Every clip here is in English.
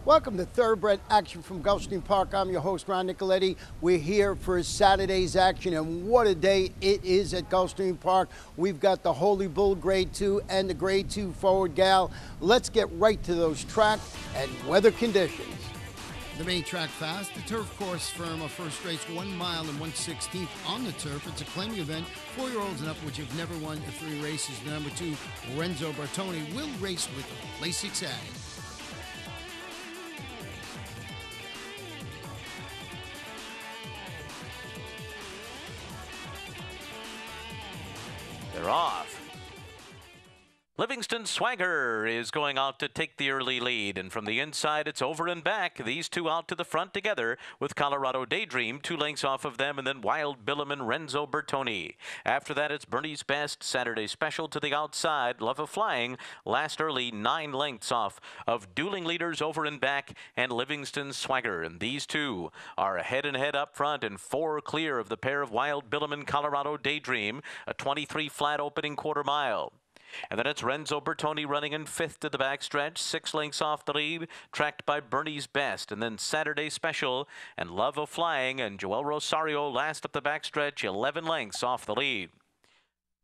Welcome to Thoroughbred Action from Gulfstream Park. I'm your host, Ron Nicoletti. We're here for Saturday's action, and what a day it is at Gulfstream Park. We've got the Holy Bull Grade 2 and the Grade 2 Forward Gal. Let's get right to those track and weather conditions. The main track fast, the turf course firm, our first race, 1 mile and 1/16 on the turf. It's a claiming event, 4-year-olds and up, which have never won 3 races. The number 2, Renzo Bertoni, will race with LASIK added. They're off. Livingston Swagger is going out to take the early lead, and from the inside it's over and back. These two out to the front together with Colorado Daydream 2 lengths off of them, and then Wild Billum and Renzo Bertoni. After that it's Bernie's Best, Saturday Special to the outside, Love of Flying last early 9 lengths off of dueling leaders over and back and Livingston Swagger, and these two are head and head up front and 4 clear of the pair of Wild Billum and Colorado Daydream, a 23 flat opening quarter mile. And then it's Renzo Bertoni running in 5th to the backstretch, 6 lengths off the lead, tracked by Bernie's Best. And then Saturday Special and Love of Flying and Joel Rosario last up the backstretch, 11 lengths off the lead.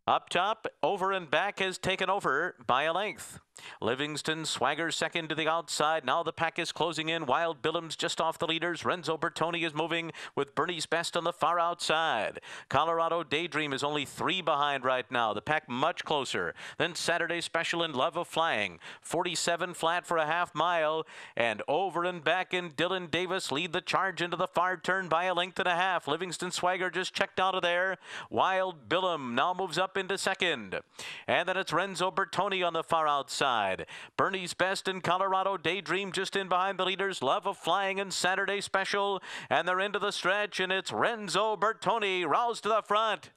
Up top, over and back has taken over by a length. Livingston Swagger second to the outside. Now the pack is closing in. Wild Billum's just off the leaders. Renzo Bertoni is moving with Bernie's Best on the far outside. Colorado Daydream is only 3 behind right now. The pack much closer. Then Saturday Special and Love of Flying. 47 flat for a half mile. And over and back and Dylan Davis lead the charge into the far turn by a length and a half. Livingston Swagger just checked out of there. Wild Billum now moves up into second. And then it's Renzo Bertoni on the far outside. Bernie's Best and Colorado Daydream just in behind the leaders. Love of Flying and Saturday Special. And they're into the stretch, and it's Renzo Bertoni roused to the front.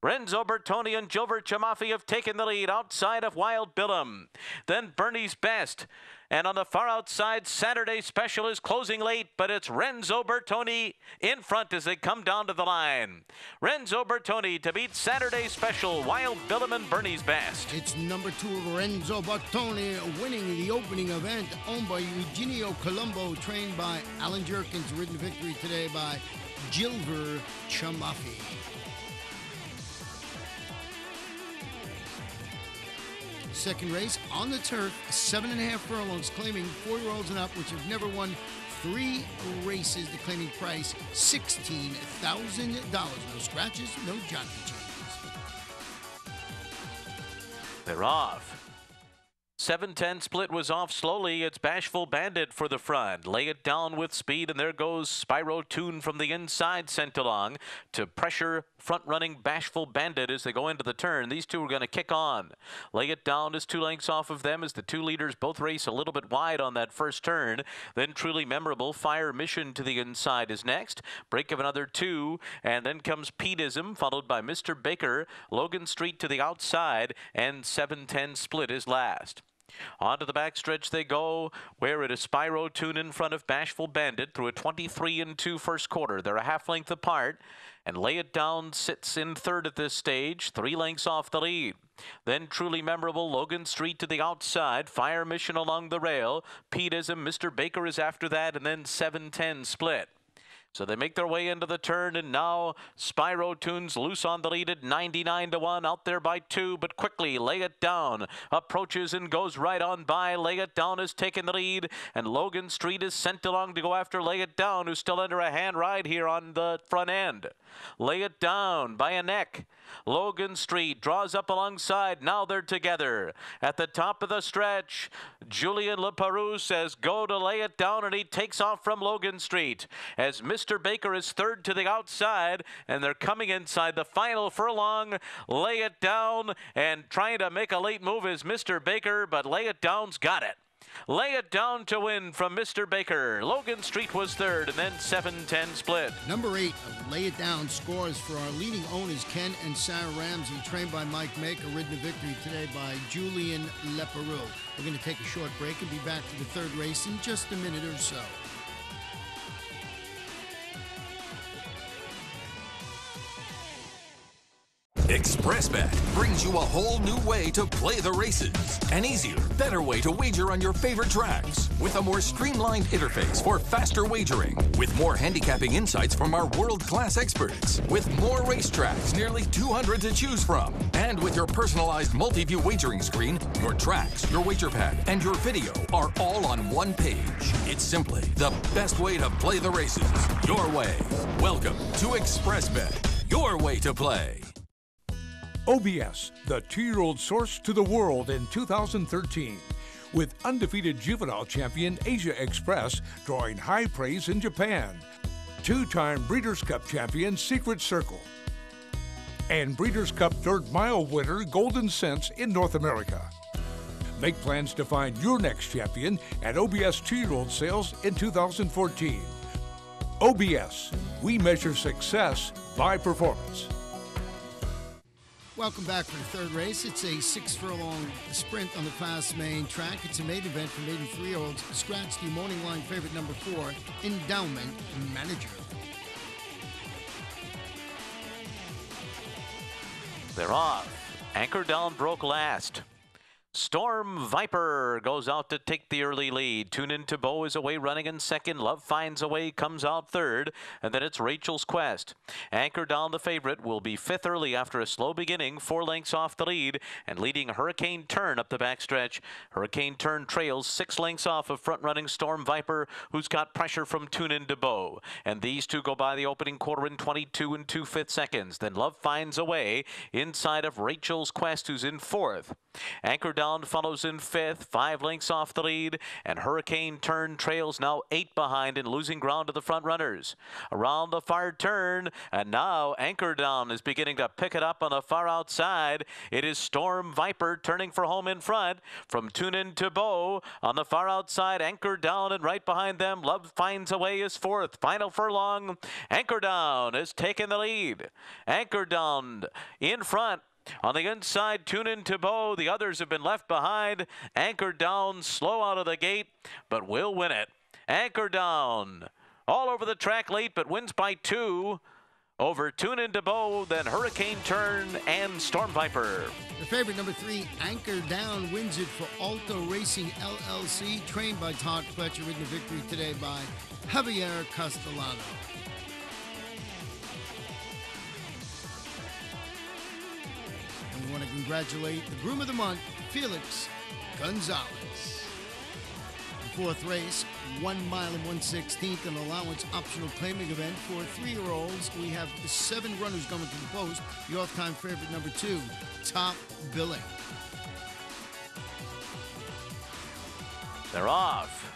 Renzo Bertoni and Gilbert Chamafi have taken the lead outside of Wild Billum. Then Bernie's Best. And on the far outside, Saturday Special is closing late, but it's Renzo Bertoni in front as they come down to the line. Renzo Bertoni to beat Saturday Special, Wild Billum and Bernie's Best. It's number 2, Renzo Bertoni, winning the opening event, owned by Eugenio Colombo, trained by Alan Jerkins, ridden victory today by Gilbert Chamafi. Second race on the turf, 7.5 furlongs, claiming 4-year-olds and up, which have never won 3 races. The claiming price, $16,000. No scratches, no jockey changes. They're off. 7-10 split was off slowly. It's Bashful Bandit for the front. Lay it down with speed, and there goes Spyro Tune from the inside, sent along to pressure front-running Bashful Bandit as they go into the turn. These two are going to kick on. Lay it down is 2 lengths off of them as the 2 leaders both race a little bit wide on that first turn. Then Truly Memorable, Fire Mission to the inside is next. Break of another 2, and then comes Peteism, followed by Mr. Baker. Logan Street to the outside, and 7-10 split is last. Onto the backstretch they go, where it is Spyro Tune in front of Bashful Bandit through a 23-2 first quarter. They're a half length apart, and Lay It Down sits in third at this stage, 3 lengths off the lead. Then Truly Memorable, Logan Street to the outside, Fire Mission along the rail, Peteism, Mr. Baker is after that, and then 7-10 split. So they make their way into the turn, and now Spyro Tune's loose on the lead at 99-1, out there by 2, but quickly Lay It Down approaches and goes right on by. Lay It Down has taken the lead, and Logan Street is sent along to go after Lay It Down, who's still under a hand ride here on the front end. Lay It Down by a neck. Logan Street draws up alongside. Now they're together. At the top of the stretch, Julian Leperoux says go to Lay It Down, and he takes off from Logan Street as Mr. Baker is third to the outside, and they're coming inside the final furlong. Lay It Down, and trying to make a late move is Mr. Baker, but Lay It Down's got it. Lay It Down to win from Mr. Baker. Logan Street was third, and then 7-10 split. Number 8 of Lay It Down scores for our leading owners, Ken and Sarah Ramsey, trained by Mike Maker, ridden to victory today by Julian Leperoux. We're going to take a short break and be back to the third race in just a minute or so. ExpressBet brings you a whole new way to play the races. An easier, better way to wager on your favorite tracks. With a more streamlined interface for faster wagering. With more handicapping insights from our world-class experts. With more racetracks, nearly 200 to choose from. And with your personalized multi-view wagering screen, your tracks, your wager pad, and your video are all on one page. It's simply the best way to play the races. Your way. Welcome to ExpressBet. Your way to play. OBS, the 2-year-old source to the world in 2013. With undefeated juvenile champion Asia Express drawing high praise in Japan. 2-time Breeders' Cup champion Secret Circle. And Breeders' Cup 3rd mile winner Golden Sense in North America. Make plans to find your next champion at OBS 2-year-old sales in 2014. OBS, we measure success by performance. Welcome back for the third race. It's a 6-furlong sprint on the fast main track. It's a maiden event for maiden 3-year-olds. Scratch the morning line favorite number 4, Endowment Manager. They're off. Anchor Down broke last. Storm Viper goes out to take the early lead. Tune Into Bo is away running in second. Love Finds a Way comes out third. And then it's Rachel's Quest. Anchor Down, the favorite, will be fifth early after a slow beginning. 4 lengths off the lead and leading Hurricane Turn up the backstretch. Hurricane Turn trails 6 lengths off of front-running Storm Viper, who's got pressure from Tune Into Bo. And these two go by the opening quarter in 22 and 2/5 seconds. Then Love Finds a Way inside of Rachel's Quest, who's in 4th. Anchor Down follows in 5th, 5 lengths off the lead, and Hurricane Turn trails now 8 behind and losing ground to the front runners. Around the far turn, and now Anchor Down is beginning to pick it up on the far outside. It is Storm Viper turning for home in front from Tune Into Bo. On the far outside, Anchor Down, and right behind them, Love Finds a Way is 4th. Final furlong, Anchor Down is taking the lead. Anchor Down in front. On the inside, Tune Into Bo. The others have been left behind. Anchor Down slow out of the gate, but will win it. Anchor Down all over the track late, but wins by 2 over Tune Into Bo, then Hurricane Turn and Storm Viper. The favorite number 3, Anchor Down, wins it for Alto Racing LLC, trained by Todd Fletcher, ridden to victory today by Javier Castellano. We want to congratulate the groom of the month, Felix Gonzalez. The 4th race, 1 mile and 1/16, an allowance optional claiming event for 3-year-olds. We have 7 runners going to the post. The off-time favorite number 2, Top Billing. They're off.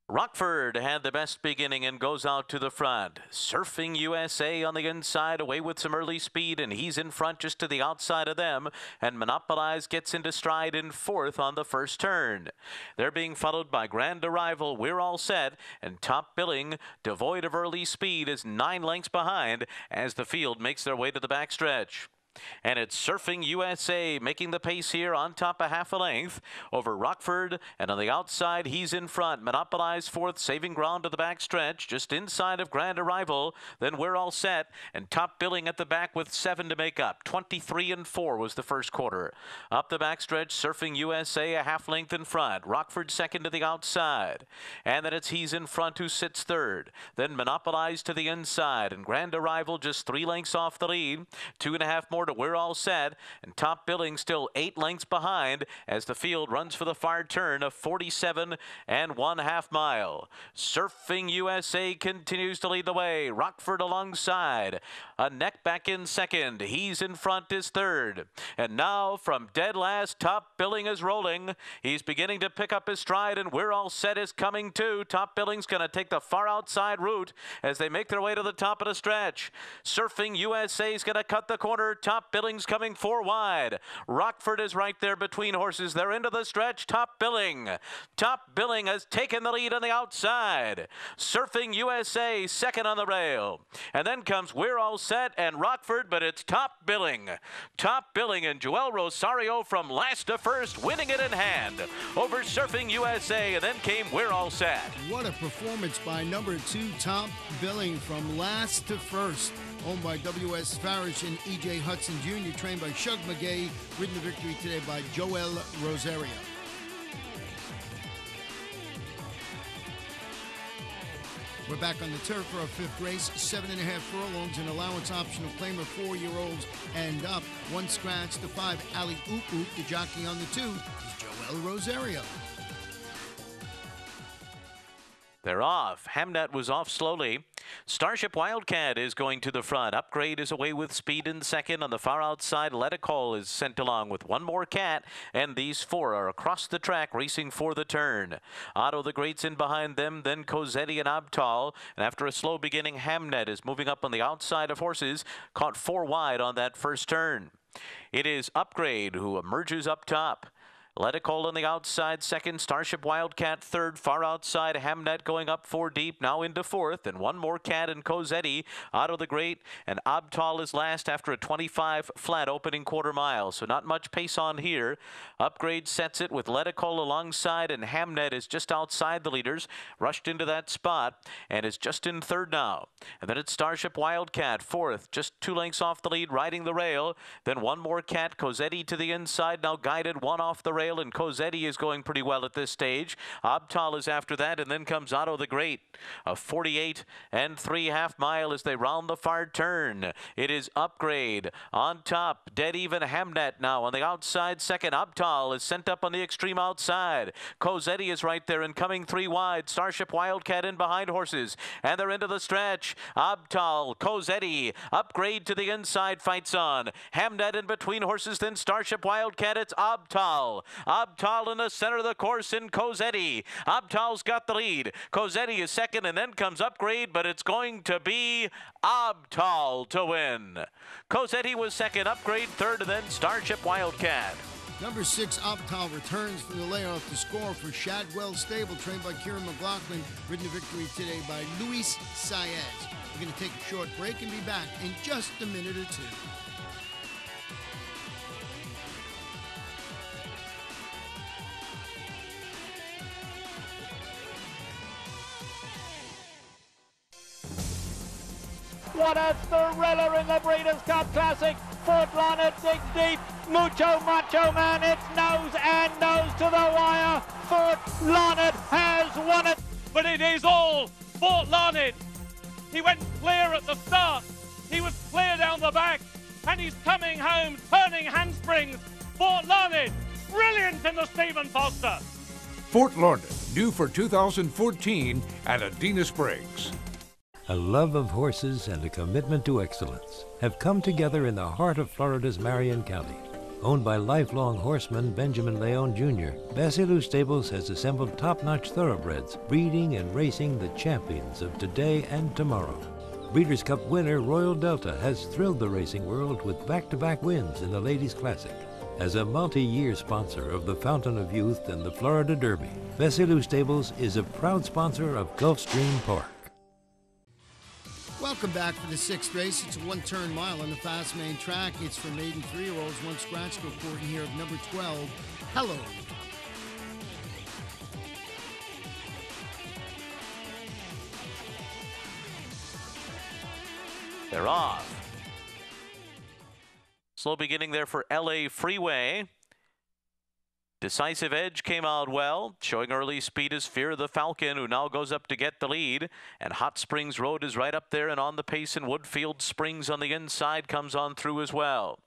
Rockford had the best beginning and goes out to the front. Surfing USA on the inside, away with some early speed, and he's in front just to the outside of them. And Monopolize gets into stride in 4th on the first turn. They're being followed by Grand Arrival, We're All Set, and Top Billing, devoid of early speed, is 9 lengths behind as the field makes their way to the backstretch. And it's Surfing USA making the pace here on top of half a length over Rockford. And on the outside, he's in front. Monopolize 4th, saving ground to the back stretch, just inside of Grand Arrival. Then We're All Set. And Top Billing at the back with 7 to make up. 23 and 4 was the first quarter. Up the back stretch, Surfing USA a half length in front. Rockford second to the outside. And then it's He's in front who sits 3rd. Then Monopolize to the inside. And Grand Arrival just 3 lengths off the lead. 2.5 more to We're All Set, and Top Billing still 8 lengths behind as the field runs for the far turn of 47 and 1/2 mile. Surfing USA continues to lead the way. Rockford alongside. A neck back in second. He's in front is 3rd. And now from dead last, Top Billing is rolling. He's beginning to pick up his stride, and We're All Set is coming too. Top Billing's going to take the far outside route as they make their way to the top of the stretch. Surfing USA is going to cut the corner. Top Billing's coming 4 wide. Rockford is right there between horses. They're into the stretch. Top Billing. Top Billing has taken the lead on the outside. Surfing USA second on the rail. And then comes We're All Set and Rockford, but it's Top Billing. Top Billing and Joel Rosario from last to first, winning it in hand over Surfing USA, and then came We're All Set. What a performance by number 2, Top Billing, from last to first. owned by W.S. Farish and E.J. Hudson Jr., trained by Shug McGay, ridden to victory today by Joel Rosario. We're back on the turf for our fifth race. 7.5 furlongs, an allowance optional claimer, 4-year-olds and up. 1 scratch to 5. Ali Oop Oop, the jockey on the 2, is Joel Rosario. They're off. Hamnet was off slowly. Starship Wildcat is going to the front. Upgrade is away with speed in second. On the far outside, Let It Call is sent along with one more cat, and these 4 are across the track racing for the turn. Otto the Great's in behind them, then Cosetti and Abtal, and after a slow beginning, Hamnet is moving up on the outside of horses, caught 4 wide on that first turn. It is Upgrade who emerges up top. Let It Call on the outside, second. Starship Wildcat, third. Far outside, Hamnet going up 4 deep, now into fourth. And one more cat and Cosetti. Otto the Great and Abtal is last after a 25 flat opening quarter mile. So not much pace on here. Upgrade sets it with Let It Call alongside, and Hamnet is just outside the leaders. Rushed into that spot and is just in third now. And then it's Starship Wildcat, fourth. Just 2 lengths off the lead, riding the rail. Then one more cat, Cosetti to the inside, now guided 1 off the rail. And Cosetti is going pretty well at this stage. Abtal is after that, and then comes Otto the Great. A 48 3/2 mile as they round the far turn. It is Upgrade on top. Dead even Hamnet now on the outside second. Abtal is sent up on the extreme outside. Cosetti is right there and coming 3 wide. Starship Wildcat in behind horses, and they're into the stretch. Abtal, Cosetti, Upgrade to the inside, fights on. Hamnet in between horses, then Starship Wildcat. It's Abtal. Abtal in the center of the course in Cosetti. Abtal's got the lead. Cosetti is second, and then comes Upgrade, but it's going to be Abtal to win. Cosetti was second, Upgrade third, and then Starship Wildcat. Number 6, Abtal, returns from the layoff to score for Shadwell Stable, trained by Kieran McLaughlin, ridden to victory today by Luis Saez. We're going to take a short break and be back in just a minute or 2. What a thriller in the Breeders' Cup Classic. Footliner digs deep. Mucho Macho Man, it's nose and nose to the wire. Fort Larned has won it. But it is all Fort Larned. He went clear at the start. He was clear down the back. And he's coming home, turning handsprings. Fort Larned, brilliant in the Stephen Foster. Fort Larned, due for 2014 at Adena Springs. A love of horses and a commitment to excellence have come together in the heart of Florida's Marion County. Owned by lifelong horseman Benjamin Leon Jr., Basilou Stables has assembled top-notch thoroughbreds, breeding and racing the champions of today and tomorrow. Breeders' Cup winner Royal Delta has thrilled the racing world with back-to-back wins in the Ladies' Classic. As a multi-year sponsor of the Fountain of Youth and the Florida Derby, Basilou Stables is a proud sponsor of Gulfstream Park. Welcome back for the 6th race. It's a 1-turn mile on the fast main track. It's for maiden 3-year-olds. 1 scratch to report in here of number 12, Hello. They're off. Slow beginning there for LA Freeway. Decisive Edge came out well, showing early speed is Fear the Falcon, who now goes up to get the lead. And Hot Springs Road is right up there and on the pace, and Woodfield Springs on the inside comes on through as well.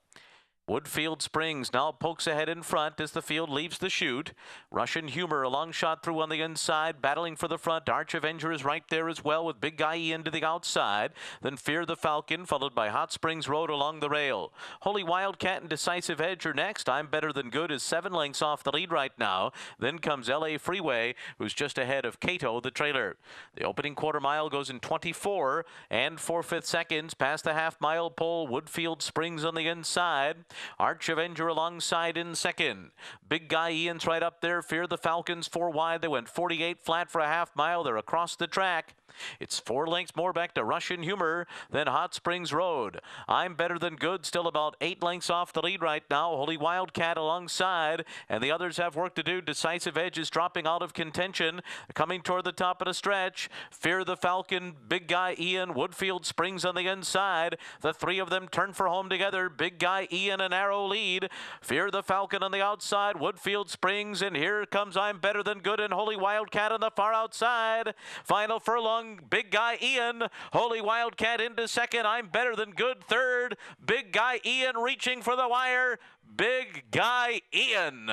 Woodfield Springs now pokes ahead in front as the field leaves the chute. Russian Humor, a long shot through on the inside, battling for the front. Arch Avenger is right there as well with Big Guy into the outside. Then Fear the Falcon, followed by Hot Springs Road along the rail. Holy Wildcat and Decisive Edge are next. I'm Better Than Good is 7 lengths off the lead right now. Then comes LA Freeway, who's just ahead of Cato, the trailer. The opening quarter mile goes in 24 and 4/5 seconds. Past the half-mile pole, Woodfield Springs on the inside. Arch Avenger alongside in second. Big Guy Ian's right up there. Fear the Falcons 4 wide. They went 48 flat for a half mile. They're across the track. It's 4 lengths more back to Russian Humor than Hot Springs Road. I'm Better Than Good still about 8 lengths off the lead right now. Holy Wildcat alongside, and the others have work to do. Decisive Edge is dropping out of contention, coming toward the top of the stretch. Fear the Falcon, Big Guy Ian, Woodfield Springs on the inside. The 3 of them turn for home together. Big Guy Ian, a narrow lead. Fear the Falcon on the outside, Woodfield Springs, and here comes I'm Better Than Good and Holy Wildcat on the far outside. Final furlong, Big Guy Ian, Holy Wildcat into second. I'm Better Than Good third. Big Guy Ian reaching for the wire. Big Guy Ian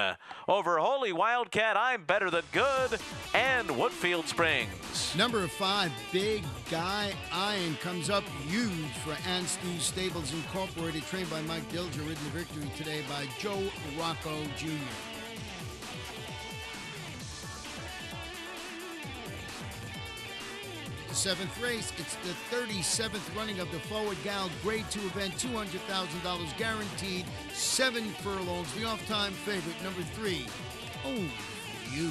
over Holy Wildcat, I'm Better Than Good, and Woodfield Springs. Number 5, Big Guy Ian, comes up huge for Anstew's Stables Incorporated, trained by Mike Dilger, ridden to victory today by Joe Rocco Jr. The 7th race, it's the 37th running of the Forward Gal Grade 2 event, $200,000 guaranteed, 7 furlongs. The off-time favorite, number 3, Oh You.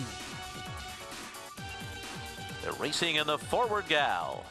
They're racing in the Forward Gal.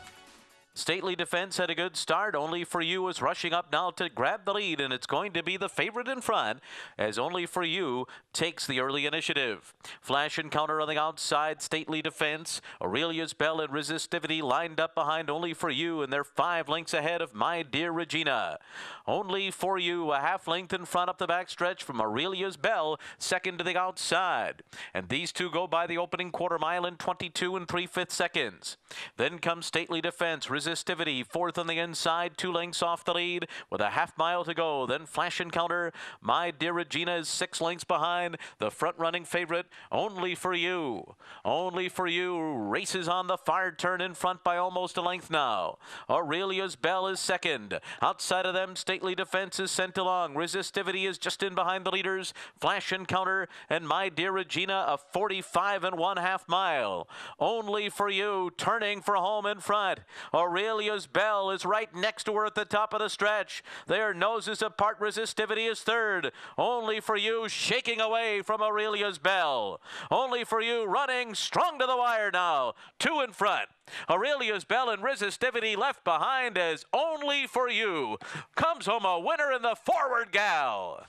Stately Defense had a good start. Only For You is rushing up now to grab the lead, and it's going to be the favorite in front as Only For You takes the early initiative. Flash Encounter on the outside, Stately Defense, Aurelia's Bell and Resistivity lined up behind Only For You, and they're 5 lengths ahead of My Dear Regina. Only For You a half length in front up the backstretch from Aurelia's Bell, second to the outside. And these two go by the opening quarter mile in 22 3/5 seconds. Then comes Stately Defense, Resistivity, 4th on the inside, 2 lengths off the lead with a half mile to go. Then Flash Encounter, My Dear Regina is 6 lengths behind the front-running favorite, Only For You. Only For You races on the far turn in front by almost a length now. Aurelia's Bell is second. Outside of them, Stately Defense is sent along. Resistivity is just in behind the leaders. Flash Encounter and My Dear Regina a 45 1/2 mile. Only For You turning for home in front. Aurelia's Bell is right next to her at the top of the stretch. Their noses apart. Resistivity is third. Only For You shaking away from Aurelia's Bell. Only For You running strong to the wire now. 2 in front. Aurelia's Bell and Resistivity left behind as Only For You comes home a winner in the Forward Gal.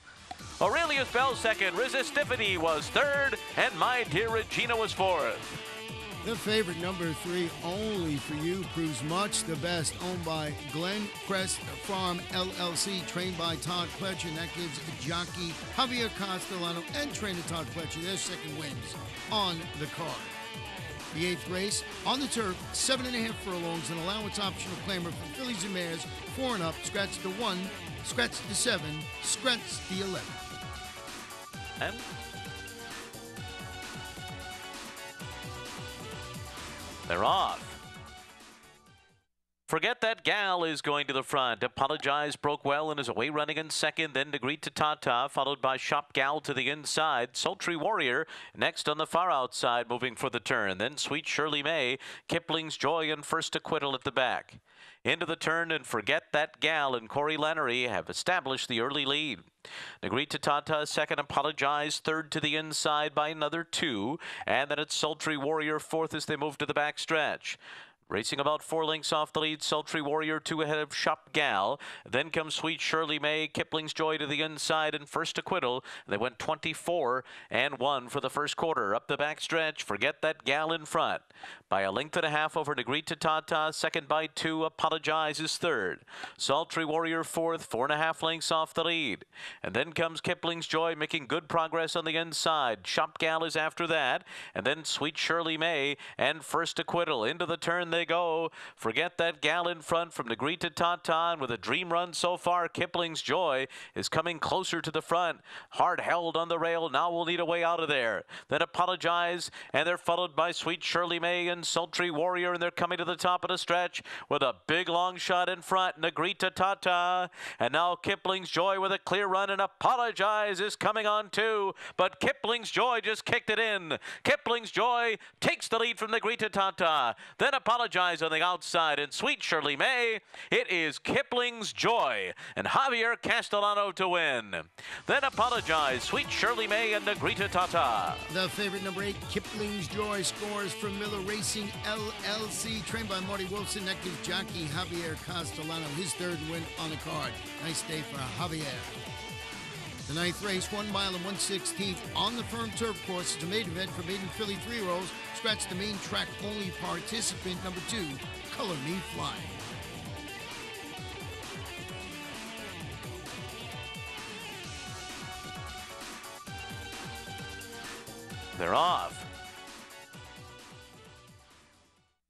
Aurelia's Bell second, Resistivity was third, and My Dear Regina was fourth. The favorite, number 3, Only For You, proves much the best, owned by Glen Crest Farm LLC, trained by Todd Pletcher, and that gives jockey Javier Castellano and trainer Todd Pletcher their second wins on the card. The 8th race, on the turf, 7.5 furlongs, an allowance optional claimer for fillies and mares, 4 and up, scratch the 1, scratch the 7, scratch the 11. And they're off. Forget That Gal is going to the front. Apologize broke well and is away running in second. Then Degree to Tata, followed by Shop Gal to the inside. Sultry Warrior next on the far outside, moving for the turn. Then Sweet Shirley May, Kipling's Joy, and First Acquittal at the back. Into the turn, and Forget That Gal and Corey Lannery have established the early lead. Degree to Tata, second. Apologize, third to the inside by another 2. And then it's Sultry Warrior, fourth as they move to the back stretch. Racing about 4 lengths off the lead, Sultry Warrior 2 ahead of Shop Gal. Then comes Sweet Shirley May, Kipling's Joy to the inside, and First Acquittal. They went 24 1 for the first quarter. Up the back stretch, Forget That Gal in front. By a length and a half over Degree to Tata, second by 2. Apologize is third. Sultry Warrior fourth, 4.5 lengths off the lead. And then comes Kipling's Joy, making good progress on the inside. Shop Gal is after that. And then Sweet Shirley May and First Acquittal. Into the turn they go. Forget That Gal in front from Degree to Tata, and with a dream run so far, Kipling's Joy is coming closer to the front. Hard held on the rail, now will need a way out of there. Then Apologize, and they're followed by Sweet Shirley May and Sultry Warrior, and they're coming to the top of the stretch with a big long shot in front, and Degree to Tata. And now Kipling's Joy with a clear run, and Apologize is coming on too, but Kipling's Joy just kicked it in. Kipling's Joy takes the lead from Degree to Tata. Then Apologize Apologize on the outside, and Sweet Shirley May. It is Kipling's Joy and Javier Castellano to win. Then Apologize, Sweet Shirley May and Negrita Tata. The favorite, number 8, Kipling's Joy, scores from Miller Racing LLC, trained by Marty Wilson. That gives jockey Javier Castellano his third win on the card. Nice day for Javier. The 9th race, 1 mile and 1/16 on the firm turf course. It's a maiden event for maiden filly 3-year-olds. Scratch the main track only participant, number 2, Color Me Fly. They're off.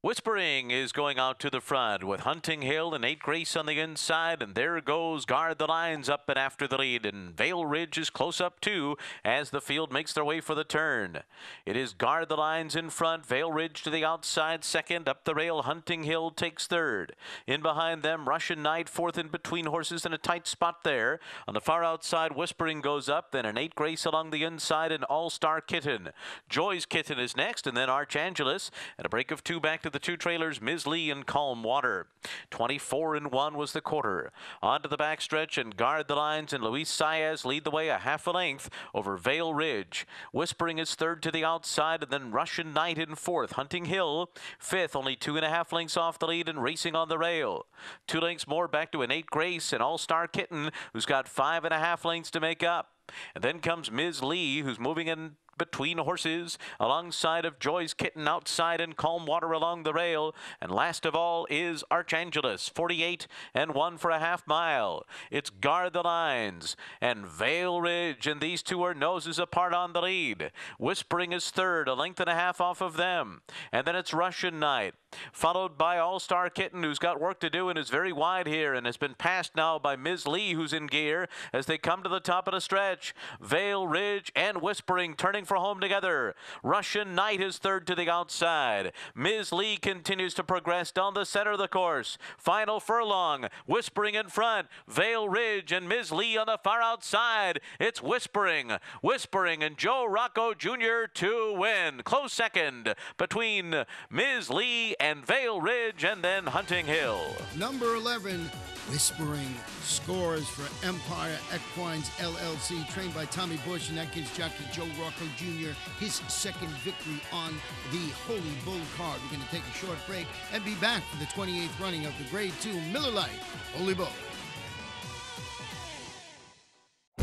Whispering is going out to the front with Hunting Hill and 8 Grace on the inside, and there goes Guard the Lines up and after the lead, and Vale Ridge is close up too as the field makes their way for the turn. It is Guard the Lines in front, Vale Ridge to the outside second, up the rail Hunting Hill takes third. In behind them Russian Knight fourth in between horses in a tight spot there. On the far outside Whispering goes up, then an 8 Grace along the inside, and All-Star Kitten. Joy's Kitten is next, and then Archangelus, and a break of 2 back to the 2 trailers, Ms. Lee and Calm Water. 24-1 was the quarter. On to the backstretch, and Guard the Lines and Luis Saez lead the way a half a length over Vale Ridge. Whispering is third to the outside, and then Russian Knight in fourth. Hunting Hill fifth, only 2.5 lengths off the lead and racing on the rail. 2 lengths more back to an 8 Grace and All-Star Kitten, who's got 5.5 lengths to make up. And then comes Ms. Lee, who's moving in between horses alongside of Joy's Kitten outside, and Calm Water along the rail. And last of all is Archangelus, 48-1 for a half mile. It's Guard the Lines and Vale Ridge, and these two are noses apart on the lead. Whispering is third, a length and a half off of them. And then it's Russian Knight, followed by All-Star Kitten, who's got work to do and is very wide here and has been passed now by Ms. Lee, who's in gear as they come to the top of the stretch. Vale Ridge and Whispering turning for home together. Russian Knight is third to the outside. Ms. Lee continues to progress down the center of the course. Final furlong, Whispering in front, Vale Ridge and Ms. Lee on the far outside. It's Whispering and Joe Rocco Jr. to win. Close second between Ms. Lee and Vale Ridge, and then Hunting Hill. Number 11, Whispering, scores for Empire Equines LLC, trained by Tommy Bush, and that gives jockey Joe Rocco Jr. his second victory on the Holy Bull card. We're going to take a short break and be back for the 28th running of the Grade 2 Miller Lite Holy Bull.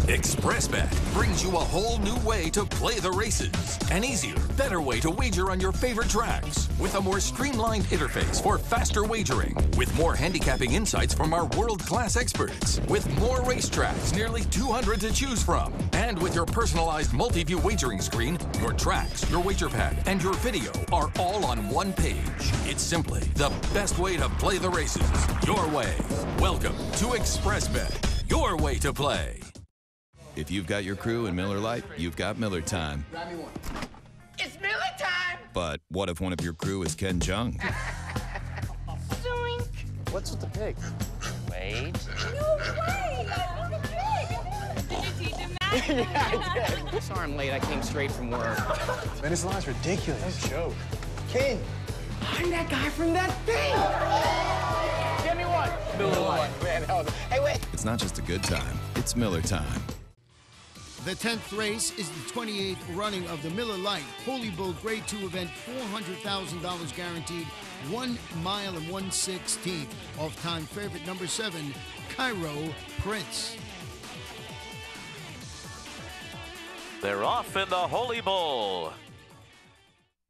ExpressBet brings you a whole new way to play the races. An easier, better way to wager on your favorite tracks. With a more streamlined interface for faster wagering. With more handicapping insights from our world-class experts. With more racetracks, nearly 200 to choose from. And with your personalized multi-view wagering screen, your tracks, your wager pad, and your video are all on one page. It's simply the best way to play the races. Your way. Welcome to ExpressBet. Your way to play. If you've got your crew in Miller Lite, you've got Miller time. Grab me one. It's Miller time! But what if one of your crew is Ken Jeong? Zoink! What's with the pig? Wait. No way! Look at the pig! Did you teach him that? Yeah, I did. Sorry I'm late. I came straight from work. Man, this line's ridiculous. No joke. Ken! I'm that guy from that thing! Give me one. Miller Lite. Man, hey, wait. It's not just a good time, it's Miller time. The 10th race is the 28th running of the Miller Lite Holy Bull Grade 2 event, $400,000 guaranteed, 1 mile and 1/16. Off-time favorite, number 7, Cairo Prince. They're off in the Holy Bull.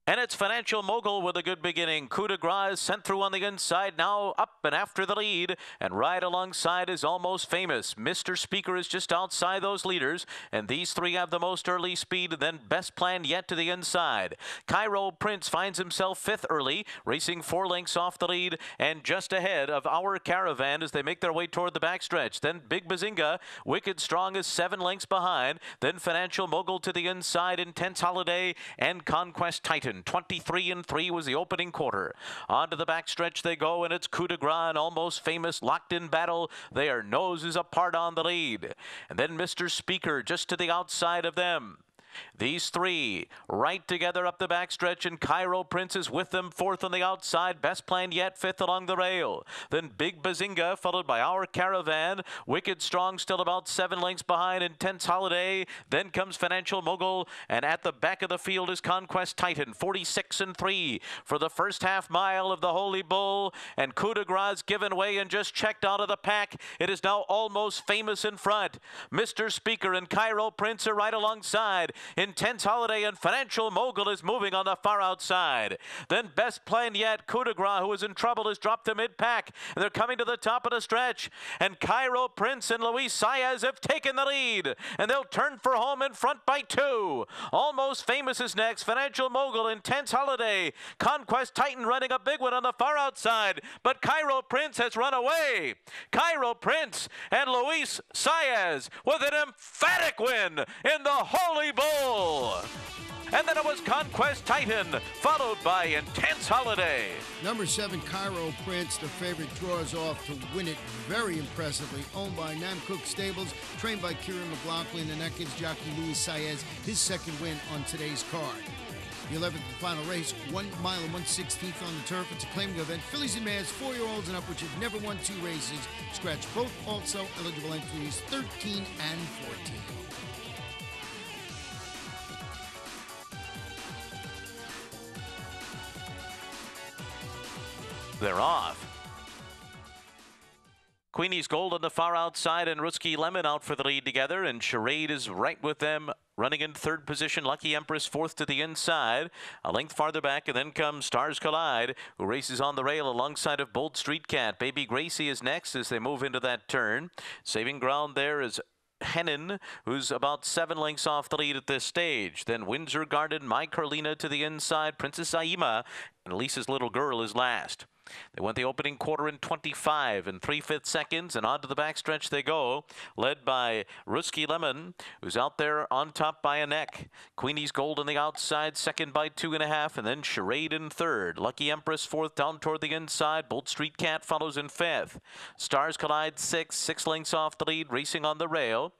And it's Financial Mogul with a good beginning. Coup de Grace sent through on the inside, now up and after the lead. And right alongside is Almost Famous. Mr. Speaker is just outside those leaders. And these three have the most early speed, and then Best Plan yet to the inside. Cairo Prince finds himself fifth early, racing 4 lengths off the lead and just ahead of Our Caravan as they make their way toward the backstretch. Then Big Bazinga, Wicked Strong is 7 lengths behind. Then Financial Mogul to the inside, Intense Holiday and Conquest Titan. 23-3 was the opening quarter. On to the backstretch they go, and it's Coup de Grace and Almost Famous locked in battle. They are noses apart on the lead. And then Mr. Speaker just to the outside of them. These three right together up the backstretch, and Cairo Prince is with them, fourth on the outside. Best Plan Yet, fifth along the rail. Then Big Bazinga, followed by Our Caravan. Wicked Strong still about 7 lengths behind. Intense Holiday. Then comes Financial Mogul, and at the back of the field is Conquest Titan, 46-3 for the first half mile of the Holy Bull. And Coup de Grace given way and just checked out of the pack. It is now Almost Famous in front. Mr. Speaker and Cairo Prince are right alongside. Intense Holiday and Financial Mogul is moving on the far outside. Then Best Plan Yet, Coup de Grace, who is in trouble, has dropped the mid-pack. And they're coming to the top of the stretch. And Cairo Prince and Luis Saez have taken the lead. And they'll turn for home in front by 2. Almost Famous is next. Financial Mogul, Intense Holiday. Conquest Titan running a big one on the far outside. But Cairo Prince has run away. Cairo Prince and Luis Saez with an emphatic win in the Holy Bull. And then it was Conquest Titan, followed by Intense Holiday. Number 7, Cairo Prince, the favorite, draws off to win it very impressively. Owned by Nam Cook Stables, trained by Kieran McLaughlin, and that gives jockey Luis Saez his second win on today's card. The 11th and final race, 1 mile and 1/16 on the turf. It's a claiming event. Fillies and mares, 4-year-olds and up, which have never won 2 races. Scratch both also eligible entries 13 and 14. They're off. Queenie's Gold on the far outside and Ruski Lemon out for the lead together, and Charade is right with them, running in third position. Lucky Empress fourth to the inside, a length farther back, and then comes Stars Collide, who races on the rail alongside of Bold Street Cat. Baby Gracie is next as they move into that turn. Saving ground there is Hennon, who's about 7 lengths off the lead at this stage. Then Windsor Garden, My Carlina to the inside, Princess Aima, and Lisa's Little Girl is last. They went the opening quarter in 25 and 3/5 seconds, and onto the backstretch they go, led by Ruski Lemon, who's out there on top by a neck. Queenie's Gold on the outside, second by 2.5, and then Charade in third. Lucky Empress fourth down toward the inside. Bold Street Cat follows in fifth. Stars Collide sixth, 6 lengths off the lead, racing on the rail.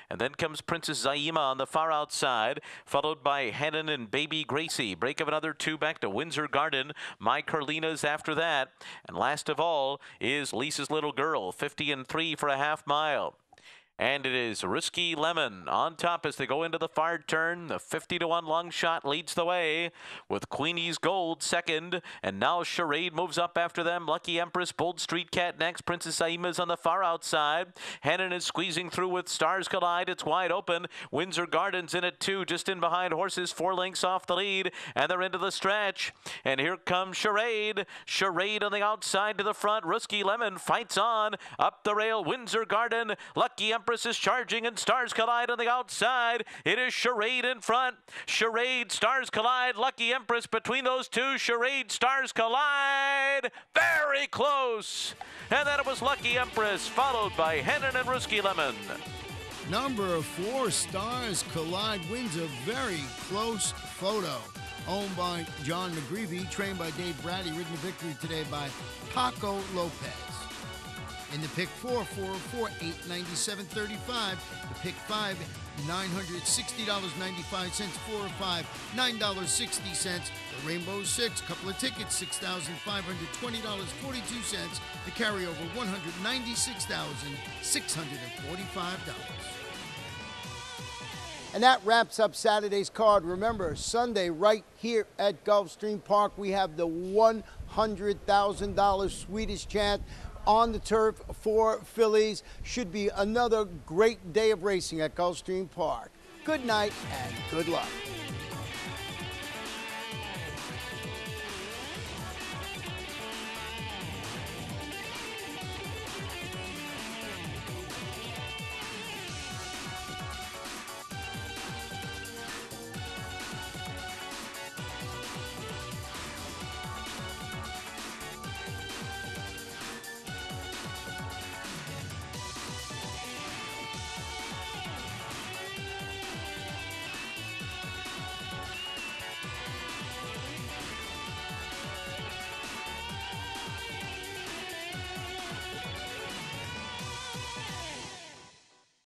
And then comes Princess Zaima on the far outside, followed by Hennon and Baby Gracie. Break of another 2 back to Windsor Garden. My Carlina's after that. And last of all is Lisa's Little Girl, 50-3 for a half mile. And it is Ruski Lemon on top as they go into the far turn. The 50-1 long shot leads the way with Queenie's Gold second. And now Charade moves up after them. Lucky Empress, Bold Street Cat next. Princess Aima's on the far outside. Hennon is squeezing through with Stars Collide. It's wide open. Windsor Gardens in at 2, just in behind horses, 4 lengths off the lead. And they're into the stretch. And here comes Charade. Charade on the outside to the front. Ruski Lemon fights on. Up the rail, Windsor Garden. Lucky Empress is charging, and Stars Collide on the outside. It is Charade in front. Charade, Stars Collide, Lucky Empress between those two. Charade, Stars Collide, very close. And then it was Lucky Empress, followed by Hennon and Ruski Lemon. Number 4, Stars Collide, wins a very close photo. Owned by John McGreevy, trained by Dave Brady, ridden to victory today by Paco Lopez. In the pick 4, 404, $897.35. The pick 5, $960.95. 405, $9.60. The Rainbow 6, couple of tickets, $6,520.42. The carryover, $196,645. And that wraps up Saturday's card. Remember, Sunday, right here at Gulfstream Park, we have the $100,000 Swedish chant on the turf for fillies. Should be another great day of racing at Gulfstream Park. Good night and good luck.